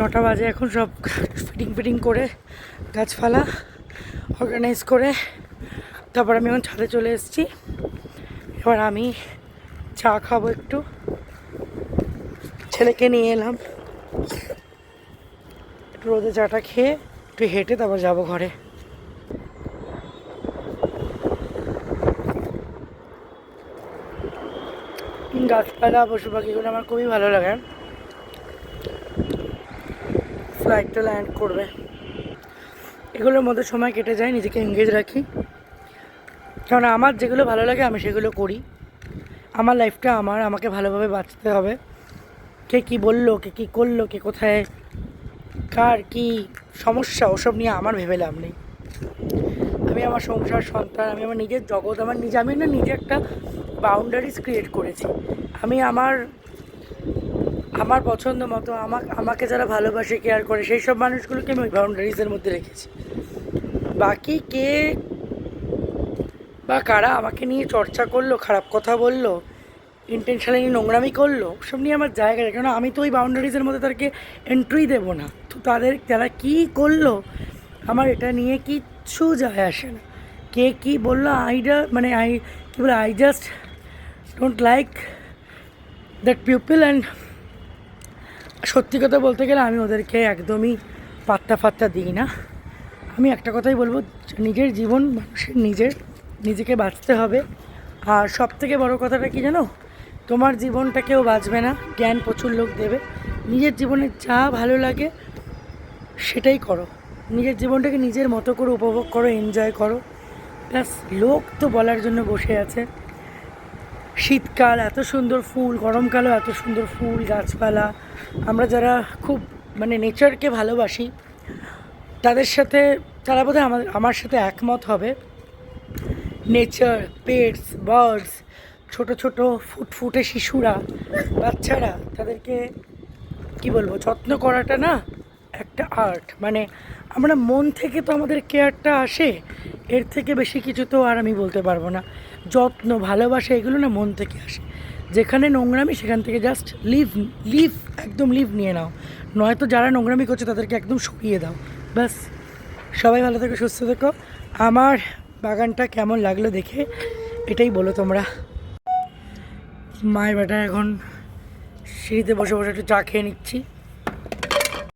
9টা বাজে এখন, সব ফিটিং করে গাছপালা অর্গানাইজ করে তারপর আমি এখন ছাদে চলে এসেছি। এবার আমি চা খাবো, একটু ছেলেকে নিয়ে এলাম, একটু রোদে চাটা খেয়ে একটু হেঁটে তারপর যাবো ঘরে। গাছপালা পশু পাখিগুলো আমার খুবই ভালো লাগে। ফ্লাইটটা ল্যান্ড করবে, এগুলোর মধ্যে সময় কেটে যায়, নিজেকে এঙ্গেজ রাখি। কারণ আমার যেগুলো ভালো লাগে আমি সেগুলো করি। আমার লাইফটা আমাকে ভালোভাবে বাঁচতে হবে। কে কী বললো, কে কী করলো, কে কোথায় কার কী সমস্যা, ওসব নিয়ে আমার ভেবে লাভ নেই। আমি আমার সংসার, সন্তান, আমি আমার নিজের জগৎ, আমি না নিজে একটা বাউন্ডারিজ ক্রিয়েট করেছি। আমি আমার পছন্দ মতো আমাকে যারা ভালোবাসে, কেয়ার করে, সেই সব মানুষগুলোকে আমি ওই বাউন্ডারিজের মধ্যে রেখেছি। বাকি কে বা কারা আমাকে নিয়ে চর্চা করলো, খারাপ কথা বললো, ইন্টেনশনালি নোংরামি করলো, সব নিয়ে আমার জায়গা নেই। কেন আমি তো ওই বাউন্ডারিজের মধ্যে তাদেরকে এন্ট্রি দেবো না। তো তারা কী করলো আমার এটা নিয়ে কিচ্ছু যায় আসে না। কে কী বললো কী বলে, I just don't like that people. And সত্যি কথা বলতে গেলে আমি ওদেরকে একদমই পাত্তা দিই না। আমি একটা কথাই বলবো, নিজের জীবন মানুষের নিজেকে বাঁচতে হবে। আর সব থেকে বড়ো কথাটা কি জানো, তোমার জীবনটা কেউ বাঁচবে না, জ্ঞান প্রচুর লোক দেবে। নিজের জীবনে যা ভালো লাগে সেটাই করো, নিজের জীবনটাকে নিজের মতো করে উপভোগ করো, এনজয় করো। প্লাস লোক তো বলার জন্য বসে আছে। শীতকাল এত সুন্দর ফুল, গরমকালও এত সুন্দর ফুল, গাছপালা। আমরা যারা খুব নেচারকে ভালোবাসি তারা বোধহয় আমার সাথে একমত হবে। নেচার, পেটস, বার্ডস, ছোট ছোট ফুটফুটে শিশুরা, বাচ্চারা, তাদেরকে কি বলবো, যত্ন করাটা না একটা আর্ট। আমরা মন থেকে তো আমাদের কেয়ারটা আসে, এর থেকে বেশি কিছু তো আর আমি বলতে পারবো না। যত্ন, ভালোবাসা, এগুলো না মন থেকে আসে। যেখানে নোংরামি সেখান থেকে জাস্ট একদম লিভ নিয়ে নাও, নয়তো যারা নোংরামি করছে তাদেরকে একদম সরিয়ে দাও। ব্যাস, সবাই ভালো থেকো, সুস্থ থেকো। আমার বাগানটা কেমন লাগলো দেখে এটাই বলো তোমরা। মায়ের বেটা এখন সিঁড়িতে বসে একটু চা খেয়ে নিচ্ছি।